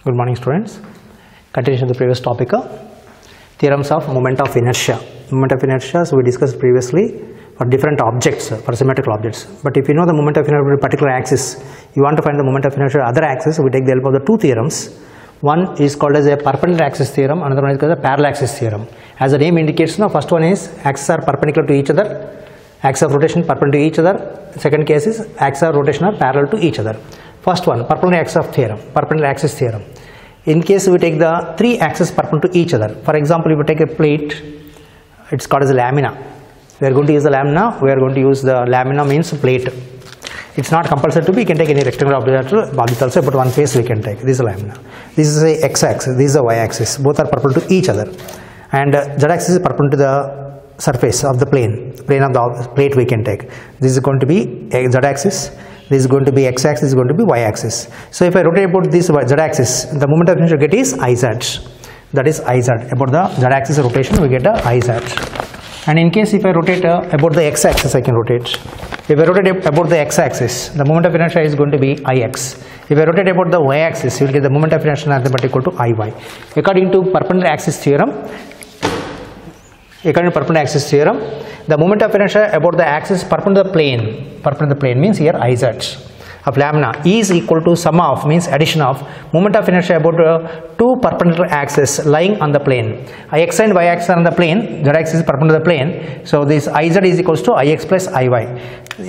Good morning, students. Continuation of the previous topic, theorems of moment of inertia. Moment of inertia, so we discussed previously for different objects, for symmetrical objects. But if you know the moment of inertia for a particular axis, you want to find the moment of inertia other axis, we take the help of the two theorems. One is called as a perpendicular axis theorem, another one is called as a parallel axis theorem. As the name indicates, the first one is axes are perpendicular to each other, axis of rotation perpendicular to each other. Second case is axis of rotation are parallel to each other. First one, perpendicular axis theorem. In case we take the three axes perpendicular to each other. For example, if we take a plate, it's called as a lamina. We are going to use the lamina. We are going to use the lamina means plate. It's not compulsory to be. You can take any rectangular object also, but one face we can take. This is a lamina. This is a x-axis. This is a y-axis. Both are perpendicular to each other. And z-axis is perpendicular to the surface of the plane of the plate we can take. This is going to be z-axis. This is going to be x-axis, this is going to be y-axis. So if I rotate about this z-axis, the moment of inertia get is Iz. That is Iz. About the z-axis rotation, we get a Iz. And in case if I rotate about the x-axis, I can rotate. If I rotate about the x-axis, the moment of inertia is going to be Ix. If I rotate about the y-axis, you will get the moment of inertia nothing equal to Iy. According to perpendicular axis theorem, the moment of inertia about the axis perpendicular to the plane means here Iz of lamina is equal to sum of means addition of moment of inertia about two perpendicular axes lying on the plane. Ix and y axis are on the plane, z axis is perpendicular to the plane. So this Iz is equals to Ix plus Iy.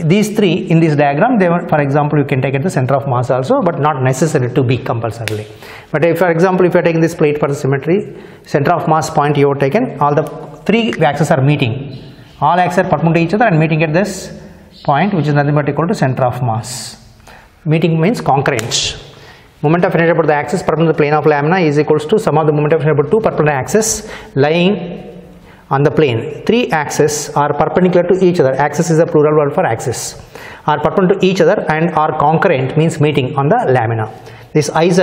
These three in this diagram, they were, for example, you can take at the center of mass also, but not necessary to be compulsorily. But if, for example, if you are taking this plate for the symmetry, center of mass point you have taken, all the three axes are meeting. All axes are perpendicular to each other and meeting at this point, which is nothing but equal to center of mass. Meeting means concurrent. Moment of inertia about the axis perpendicular to the plane of lamina is equals to sum of the moment of inertia about two perpendicular axes lying on the plane. Three axes are perpendicular to each other. Axis is a plural word for axis. Are perpendicular to each other and are concurrent means meeting on the lamina. This Iz,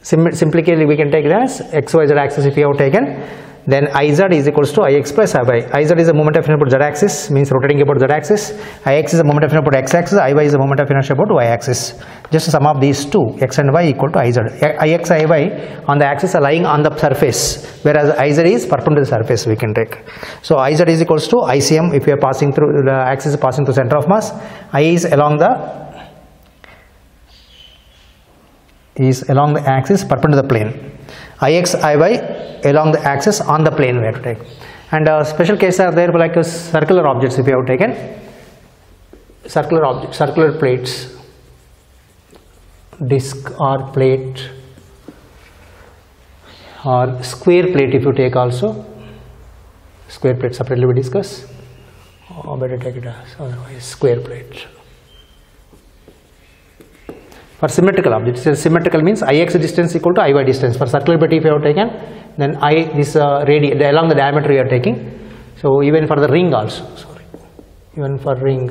simply we can take it as xyz axis if you have taken. Then Iz is equals to Ix plus Iy. Iz is the moment of inertia about z-axis, means rotating about z-axis. Ix is the moment of inertia about x-axis. Iy is the moment of inertia about y-axis. Just sum of these two, x and y equal to Iz. Ix, Iy on the axis are lying on the surface, whereas Iz is perpendicular to the surface we can take. So Iz is equals to ICM if we are passing through, the axis is passing through center of mass. I is along the axis perpendicular to the plane. Ix, Iy along the axis on the plane we have to take. And special cases are there like circular objects if you have taken. Circular plates, disc or plate, or square plate if you take also. Square plate separately we discuss. Or better take it as otherwise square plate. For symmetrical objects, symmetrical means Ix distance equal to Iy distance. For circular plate if you have taken, then along the diameter you are taking. So even for the ring also, even for ring,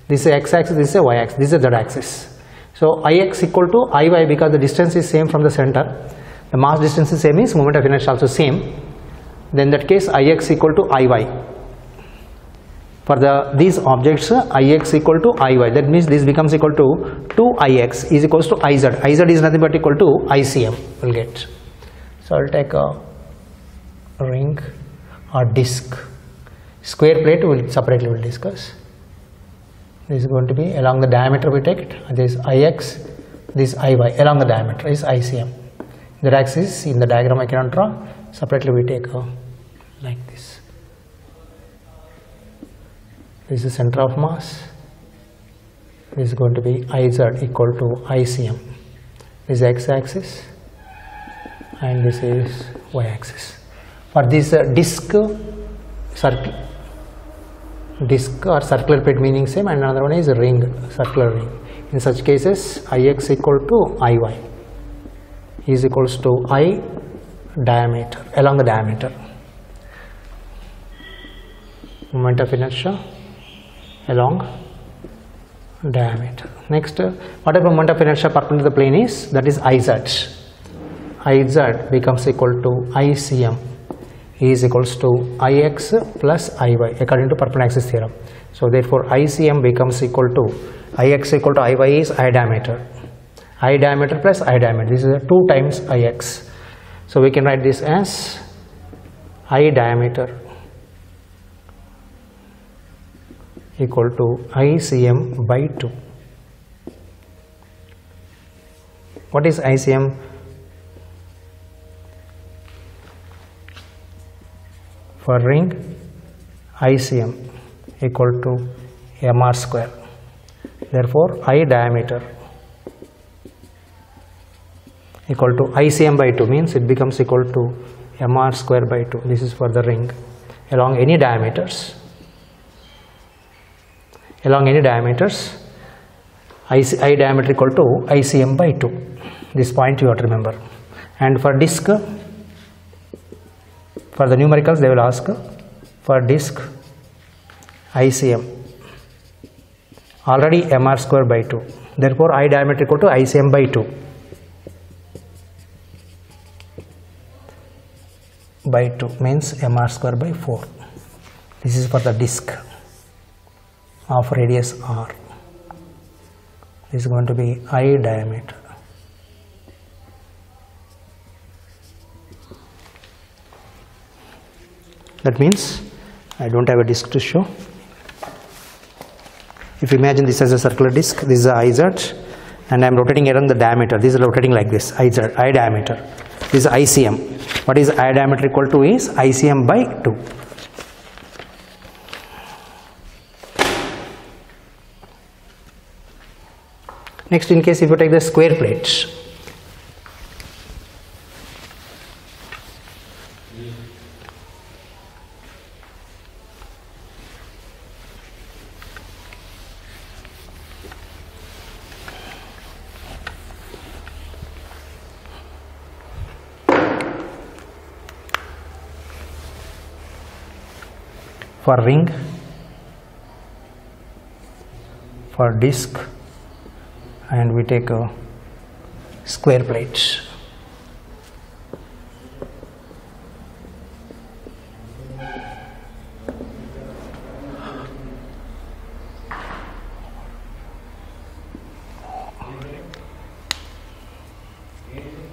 this is x-axis, this is y-axis, this is z-axis. So Ix equal to Iy because the distance is same from the center. The mass distance is same means moment of inertia also same. Then in that case Ix equal to Iy. For these objects, Ix equal to Iy. That means this becomes equal to 2Ix is equals to Iz. Iz is nothing but equal to ICM. We'll get. So I'll take a ring or disc. Square plate will separately will discuss. This is going to be along the diameter we take it. This Ix, this Iy along the diameter is ICM. The axis in the diagram I cannot draw. Separately we take like this. This is center of mass. This is going to be Iz equal to ICM. This is x-axis and this is y-axis. For this disc or circular plate meaning same, and another one is ring, circular ring. In such cases, Ix equal to Iy is equals to I diameter, along the diameter. Moment of inertia along diameter. Next, whatever moment of inertia perpendicular to the plane is, that is Iz. Iz becomes equal to ICM is equals to Ix plus Iy according to perpendicular axis theorem. So therefore ICM becomes equal to Ix equal to Iy is I diameter. I diameter plus I diameter. This is a 2 times Ix. So we can write this as I diameter equal to ICM by 2. What is ICM? For ring, ICM equal to mr square. Therefore, I diameter equal to ICM by 2 means it becomes equal to mr square by 2. This is for the ring along any diameters. Along any diameters, I diameter equal to ICM by 2. This point you have to remember. And for disc, for the numericals they will ask for disc ICM, already mr square by 2. Therefore, I diameter equal to ICM by 2. By 2 means mr square by 4. This is for the disc of radius r. This is going to be I diameter. That means I don't have a disc to show. If you imagine this as a circular disc, this is a IZ, and I am rotating around the diameter. This is rotating like this, IZ, I diameter. This is ICM. What is I diameter equal to is ICM by 2. Next, in case if you take the square plates, for ring, for disc, and we take a square plate.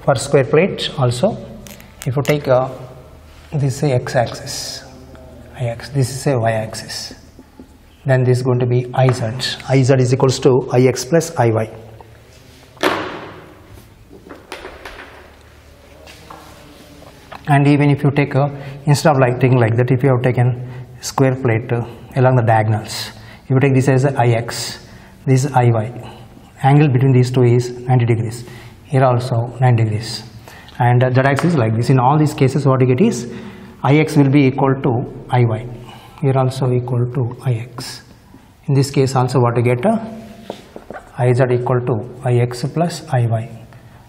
For square plate also, if you take this is x-axis, Ix, this is a y-axis, then this is going to be Iz. Iz is equals to Ix plus Iy. And even if you take instead of like taking like that, if you have taken square plate along the diagonals, if you take this as Ix, this is Iy, angle between these two is 90 degrees, here also 90 degrees, and z axis is like this. In all these cases what you get is Ix will be equal to Iy, here also equal to Ix. In this case also what you get Iz equal to Ix plus Iy,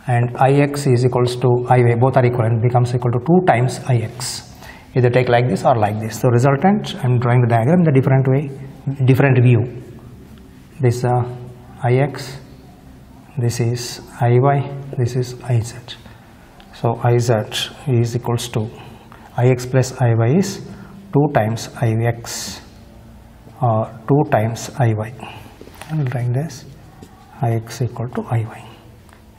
and Ix is equals to Iy, both are equal and becomes equal to 2 times Ix. Either take like this or like this. So resultant, I am drawing the diagram the different way, different view. This Ix, this is Iy, this is Iz. So Iz is equals to Ix plus Iy is 2 times Ix or 2 times Iy. I will write this Ix equal to Iy.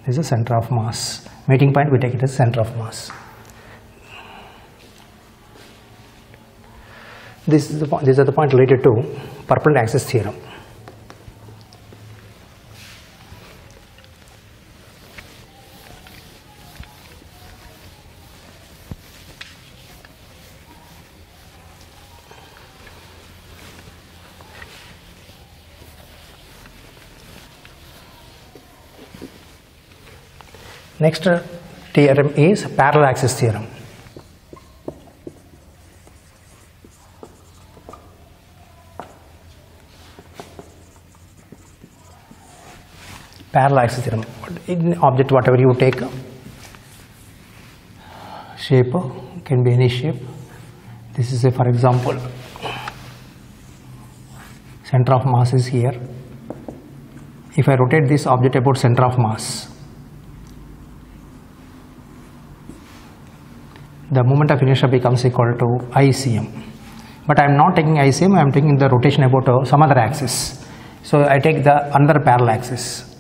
This is the center of mass. Meeting point we take it as center of mass. This is the point. These are the point related to perpendicular axis theorem. Next theorem is parallel axis theorem. Parallel axis theorem. In object whatever you take, shape can be any shape. This is a, for example, center of mass is here. If I rotate this object about center of mass, the moment of inertia becomes equal to ICM. But I am not taking ICM, I am taking the rotation about some other axis. So I take the another parallel axis.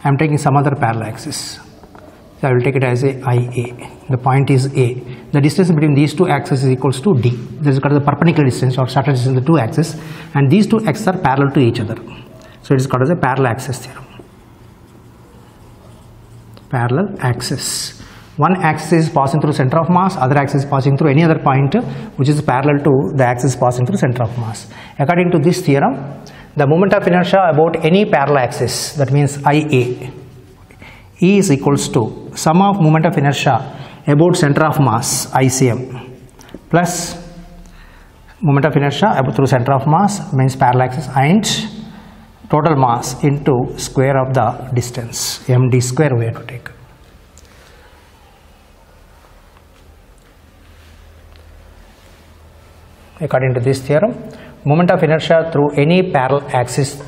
I am taking some other parallel axis. So I will take it as a IA. The point is A. The distance between these two axes is equals to D. This is called the perpendicular distance or shortest distance in the two axes, and these two axes are parallel to each other. So it is called as a parallel axis theorem. Parallel axis. One axis is passing through center of mass, other axis is passing through any other point which is parallel to the axis passing through center of mass. According to this theorem, the moment of inertia about any parallel axis, that means IA, E is equals to sum of moment of inertia about center of mass ICM plus moment of inertia about through center of mass means parallel axis and total mass into square of the distance, md square we have to take. According to this theorem, moment of inertia through any parallel axis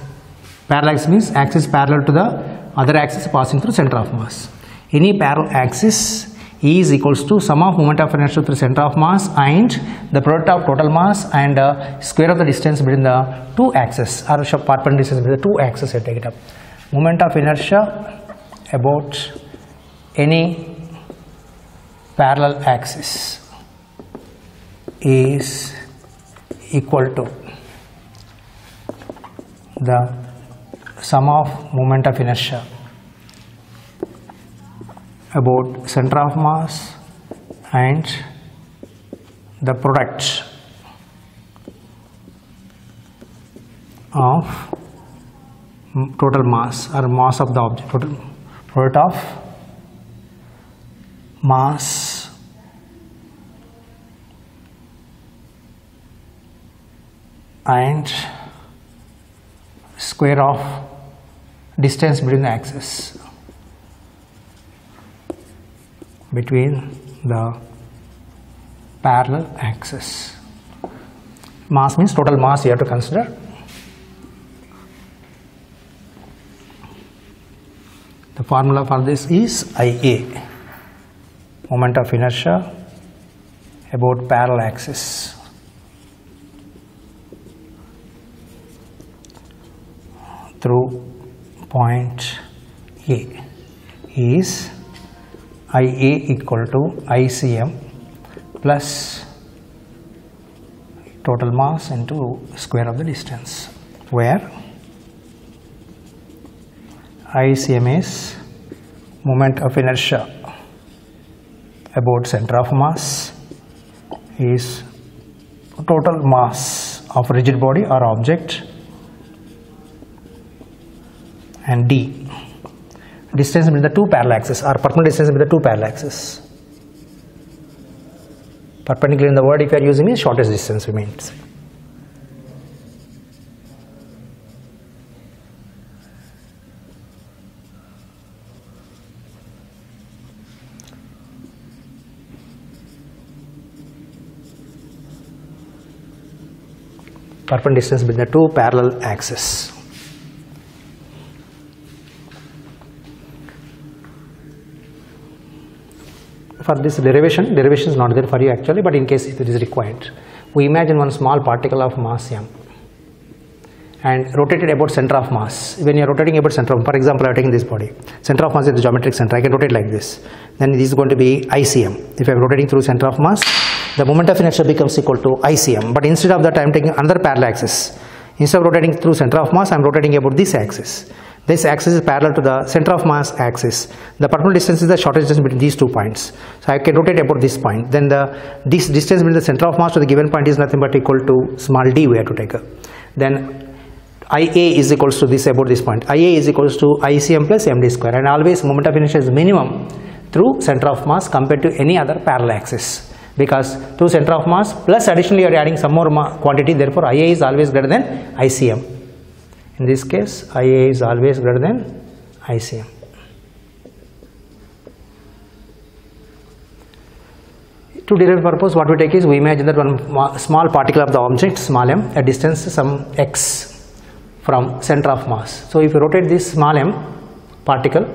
means axis parallel to the other axis passing through center of mass. Any parallel axis E is equals to sum of moment of inertia through center of mass and the product of total mass and square of the distance between the two axes or perpendicular distance between the two axes. I take it up. Moment of inertia about any parallel axis is equal to the sum of moment of inertia about center of mass and the product of total mass or mass of the object, total product of mass and square of distance between the axes, between the parallel axis. Mass means total mass you have to consider. The formula for this is IA, moment of inertia about parallel axis through point A is IA equal to ICM plus total mass into square of the distance, where ICM is moment of inertia about center of mass, is total mass of rigid body or object, and D, distance between the two parallel axes or perpendicular distance between the two parallel axes. Perpendicular in the word if you are using is shortest distance we means. Perpendicular distance between the two parallel axes. For this derivation is not there for you actually, but in case it is required, we imagine one small particle of mass m and rotated about center of mass. When you are rotating about center of, for example, I am taking this body, center of mass is the geometric center, I can rotate like this, then this is going to be ICM. If I am rotating through center of mass, the moment of inertia becomes equal to ICM, but instead of that I am taking another parallel axis. Instead of rotating through center of mass, I am rotating about this axis. This axis is parallel to the center of mass axis. The perpendicular distance is the shortest distance between these 2 points. So I can rotate about this point. Then this distance between the center of mass to the given point is nothing but equal to small d we have to take. Then IA is equals to this about this point. IA is equals to ICM plus MD square, and always moment of inertia is minimum through center of mass compared to any other parallel axis, because through center of mass plus additionally you are adding some more quantity, therefore IA is always greater than ICM. In this case, IA is always greater than ICM. To derive purpose, what we take is we imagine that one small particle of the object, small m, a distance some x from center of mass. So if you rotate this small m particle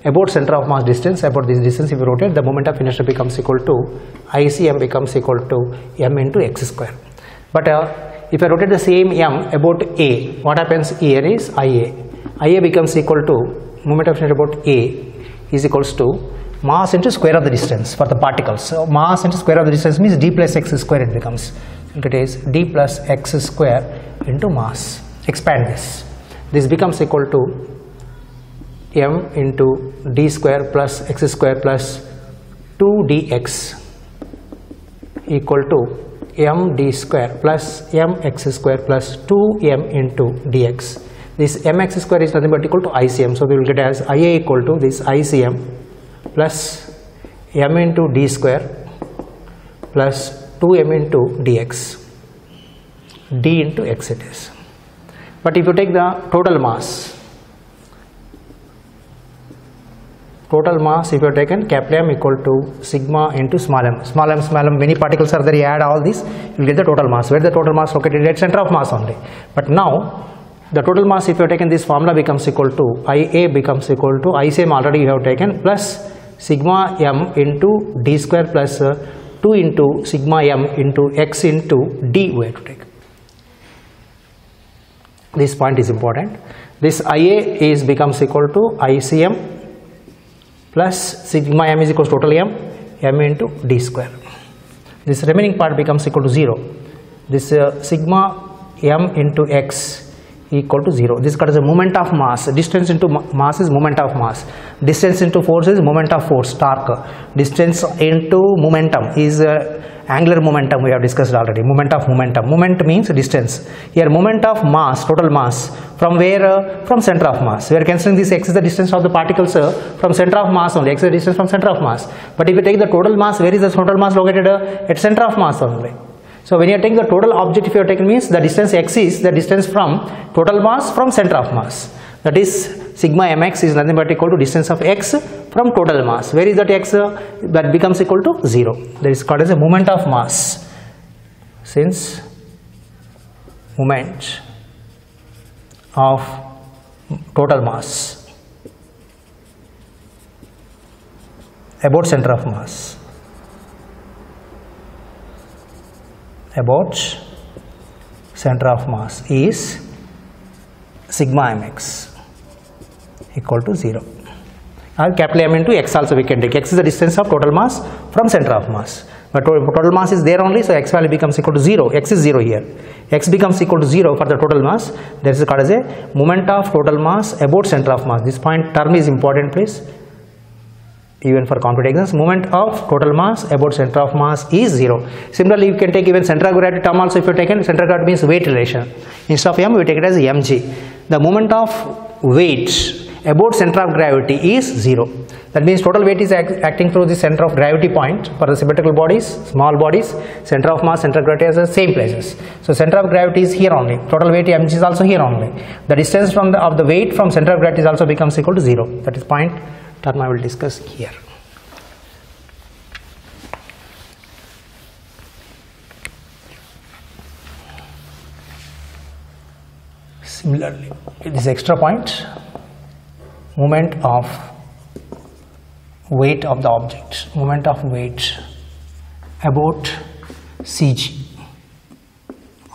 about center of mass distance, about this distance, if you rotate, the moment of inertia becomes equal to ICM becomes equal to m into x square. But if I rotate the same m about A, what happens here is IA. IA becomes equal to moment of inertia about A is equals to mass into square of the distance for the particles. So mass into square of the distance means d plus x square it becomes. It is d plus x square into mass. Expand this. This becomes equal to m into d square plus x square plus 2 dx equal to m d square plus mx square plus 2m into dx. This mx square is nothing but equal to ICM. So we will get as IA equal to this ICM plus m into d square plus 2m into dx. D into x it is. But if you take the total mass if you have taken capital M equal to sigma into small m, many particles are there, you add all this, you will get the total mass. Where is the total mass located? At center of mass only. But now the total mass, if you have taken this formula, becomes equal to IA becomes equal to ICM already you have taken plus sigma m into d square plus 2 into sigma m into x into d we have to take. This point is important. This IA is becomes equal to ICM plus sigma m is equal to total m into d square. This remaining part becomes equal to 0. This sigma m into x equal to 0. This is a moment of mass. Distance into mass is moment of mass. Distance into force is moment of force, torque. Distance into momentum is angular momentum, we have discussed already. Moment of momentum. Moment means distance. Here moment of mass, total mass, from where? From center of mass. We are considering this x is the distance of the particles from center of mass only. X is the distance from center of mass. But if you take the total mass, where is the total mass located? At center of mass only. So when you are taking the total object, if you are taking means the distance x is the distance from total mass from center of mass. That is sigma mx is nothing but equal to distance of x from total mass. Where is that x? That becomes equal to 0. That is called as a moment of mass. Since moment of total mass about center of mass is sigma mx equal to 0. Capital M into x also we can take. X is the distance of total mass from center of mass. But total mass is there only, so x value becomes equal to 0. X is 0 here. X becomes equal to 0 for the total mass. That is called as a moment of total mass about center of mass. This point term is important, please. Even for competitive exams, moment of total mass about center of mass is 0. Similarly, you can take even center of gravity term also. If you taken center of gravity means weight relation. Instead of m, we take it as mg. The moment of weight about center of gravity is 0. That means total weight is acting through the center of gravity point for the symmetrical bodies, small bodies. Center of mass, center of gravity are the same places. So center of gravity is here only. Total weight mg is also here only. The distance from of the weight from center of gravity is also becomes equal to 0. That is point term I will discuss here. Similarly, this extra point, moment of weight of the object, moment of weight about Cg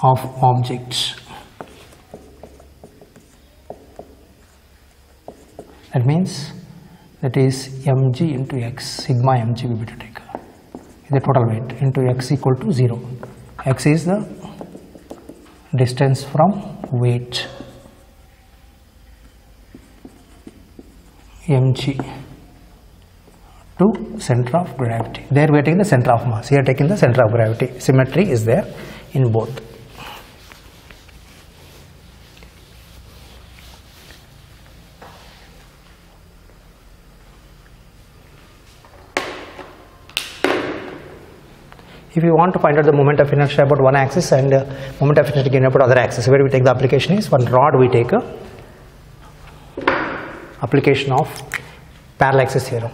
of object. That means that is mg into x, sigma mg we will take the total weight into x equal to 0. X is the distance from weight mg to center of gravity. There we are taking the center of mass, here taking the center of gravity. Symmetry is there in both. If you want to find out the moment of inertia about one axis and moment of inertia again about other axis, where we take the application is one rod we take application of parallel axis theorem.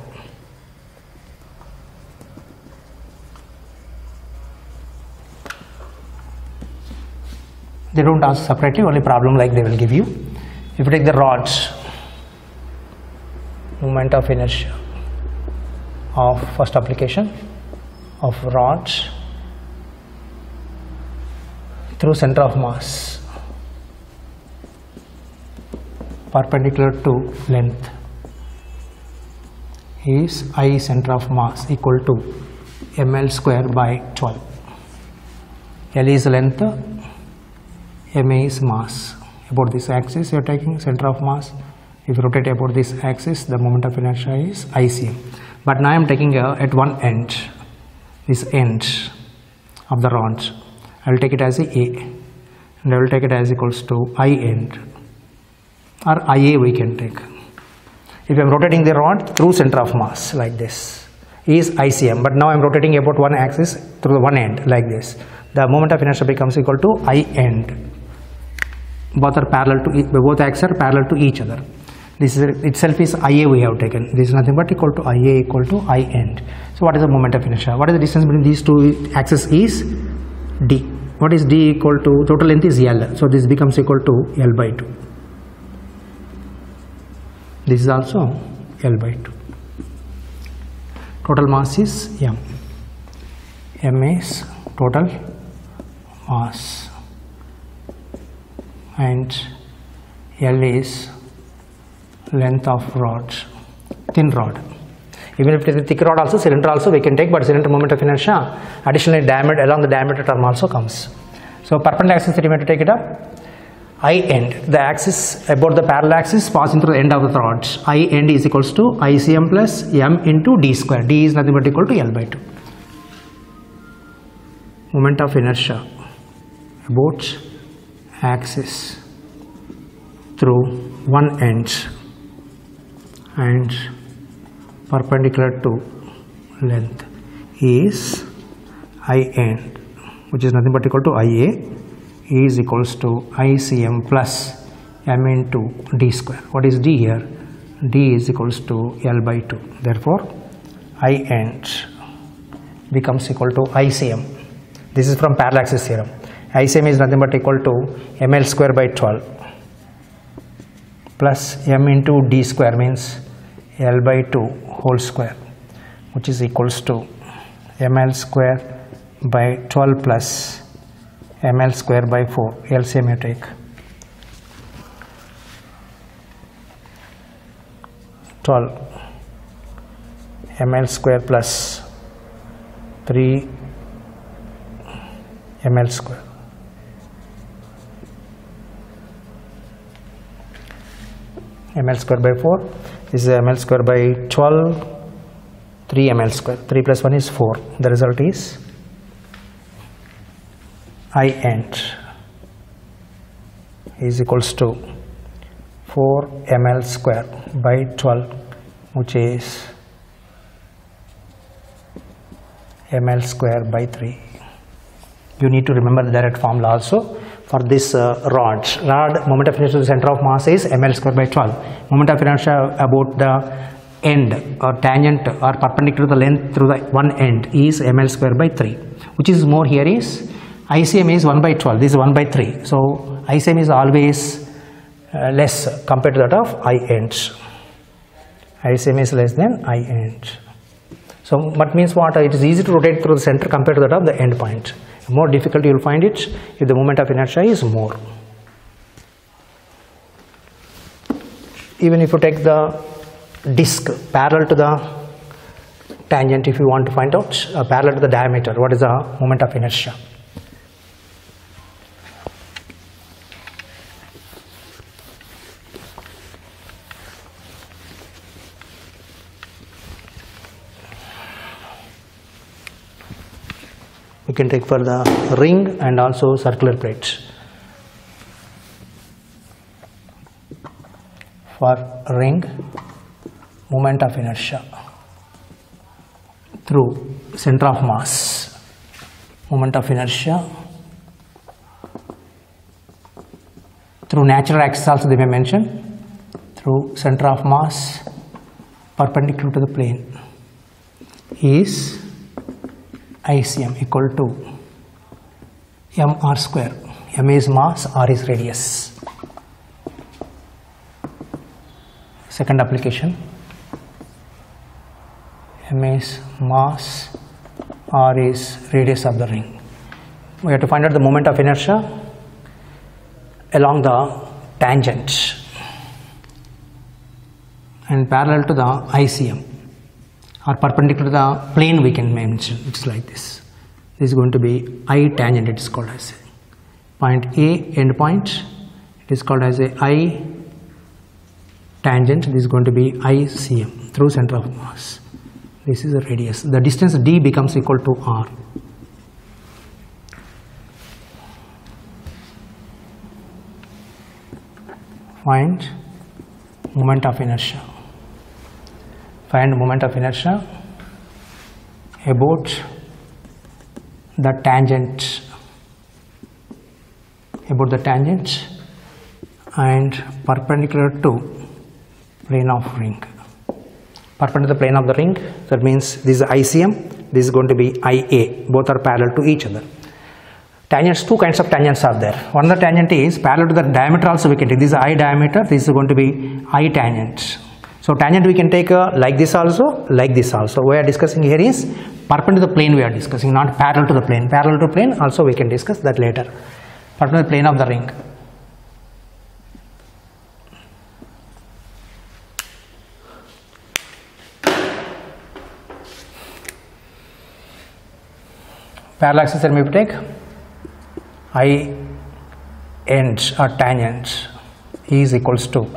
They don't ask separately, only problem like they will give you. If you take the rods, moment of inertia of first application of rods through center of mass perpendicular to length is I center of mass equal to ml square by 12. L is length, ma is mass. About this axis you are taking center of mass. If you rotate about this axis, the moment of inertia is ICM. But now I am taking at one end, this end of the rod. I will take it as a and I will take it as equals to I end, or IA we can take. If I am rotating the rod through center of mass like this, is ICM, but now I am rotating about one axis through the one end like this. The moment of inertia becomes equal to I end. Both are parallel to both axes are parallel to each other. This is itself is IA we have taken. This is nothing but equal to IA equal to I end. So what is the moment of inertia? What is the distance between these two axes is D. What is D equal to? Total length is L. So this becomes equal to L by 2. This is also L by 2. Total mass is M. M is total mass and L is length of rod, thin rod. Even if it is a thick rod also, cylinder also we can take, but cylinder moment of inertia additionally diameter along the diameter term also comes. So perpendicular axis that you have to take it up. I end, the axis about the parallel axis passing through the end of the rod. I end is equals to ICM plus M into D square. D is nothing but equal to L by 2. Moment of inertia about axis through one end and perpendicular to length is I end, which is nothing but equal to IA is equals to ICM plus M into D square. What is D here? D is equals to L by 2. Therefore, I end becomes equal to ICM. This is from parallel axis theorem. ICM is nothing but equal to ml square by 12 plus M into D square means L by 2 whole square, which is equals to ml square by 12 plus ml square by 4. LCM you take. 12 ml square plus 3 ml square. Ml square by 4. This is ml square by 12. 3 ml square. 3 plus 1 is 4. The result is I end is equals to 4 ml square by 12, which is ml square by 3. You need to remember the direct formula also for this rod. Moment of inertia to the center of mass is ml square by 12. Moment of inertia about the end or tangent or perpendicular to the length through the one end is ml square by 3. Which is more here is ICM is 1 by 12. This is 1 by 3. So ICM is always less compared to that of I end. ICM is less than I end. So what means what? It is easy to rotate through the center compared to that of the end point. More difficult you will find it if the moment of inertia is more. Even if you take the disc parallel to the tangent, if you want to find out parallel to the diameter, what is the moment of inertia? We can take for the ring and also circular plates. For ring, moment of inertia through center of mass. Moment of inertia through natural axis also they may mention, through center of mass perpendicular to the plane is ICM equal to mr square. M is mass, r is radius. Second application, M is mass, r is radius of the ring. We have to find out the moment of inertia along the tangent and parallel to the ICM. or perpendicular to the plane we can mention. It's like this. This is going to be I tangent, it is called as point A end point. It is called as a I tangent. This is going to be ICM through center of mass. This is a radius. The distance D becomes equal to R. Find moment of inertia. Find moment of inertia about the tangent, and perpendicular to plane of ring. Perpendicular to the plane of the ring, that means this is ICM, this is going to be IA, both are parallel to each other. Tangents, two kinds of tangents are there. One of the tangent is parallel to the diameter also we can take. This is I diameter, this is going to be I tangent. So tangent we can take like this also, like this also. We are discussing here is perpendicular to the plane we are discussing, not parallel to the plane. Parallel to plane also we can discuss that later. Perpendicular to the plane of the ring. Parallel axis we take I end or tangent is equals to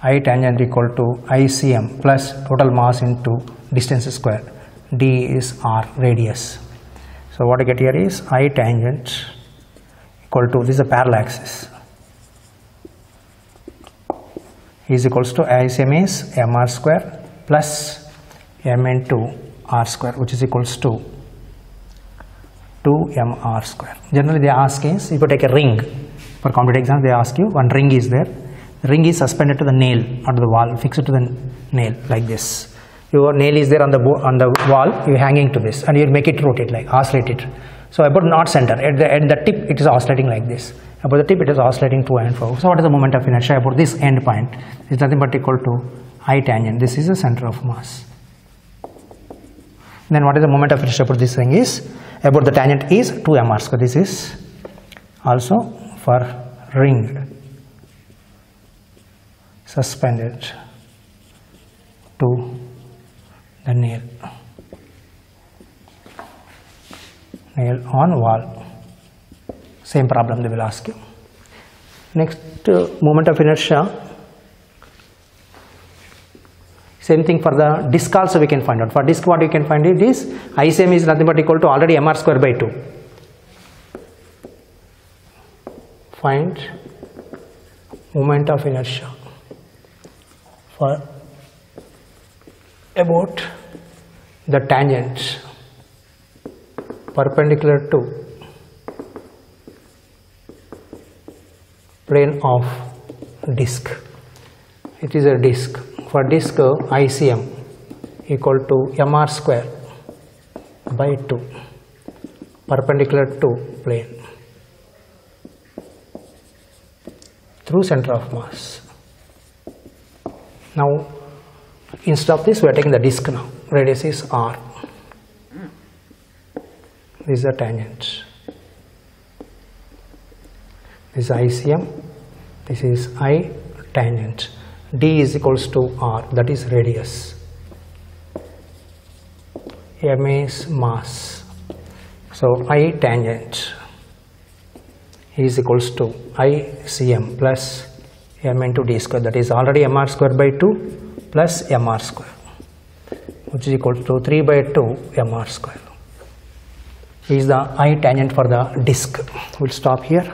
I tangent equal to ICM plus total mass into distance square. D is R, radius. So what I get here is I tangent equal to, this is a parallel axis, is equals to ICM is mr square plus m into r square, which is equals to 2mr square. Generally they ask is, if you take a ring, for competitive exams they ask you, one ring is there, the ring is suspended to the nail or to the wall, fixed to the nail like this. Your nail is there on the wall, you are hanging to this and you make it rotate, like oscillate it. So about not center, at the tip it is oscillating like this, about the tip it is oscillating to and fro. So what is the moment of inertia about this end point? It is nothing but equal to I tangent. This is the center of mass. Then what is the moment of inertia about this thing is, about the tangent is 2mr square. This is also for ring suspended to the nail on wall. Same problem they will ask you. Next moment of inertia, same thing for the disk also we can find out. For disk what you can find it is ICM is nothing but equal to already mr square by 2. Find moment of inertia for about the tangent perpendicular to plane of disk. It is a disk. For disk ICM equal to mr square by 2 perpendicular to plane through center of mass. Now instead of this we are taking the disk now. Radius is R. This is the tangent. This is ICM. This is I tangent. D is equals to R, that is radius. M is mass. So I tangent is equals to ICM plus m into d square, that is already mr square by 2 plus mr square, which is equal to 3 by 2 mr square. Is the I tangent for the disk. We'll stop here.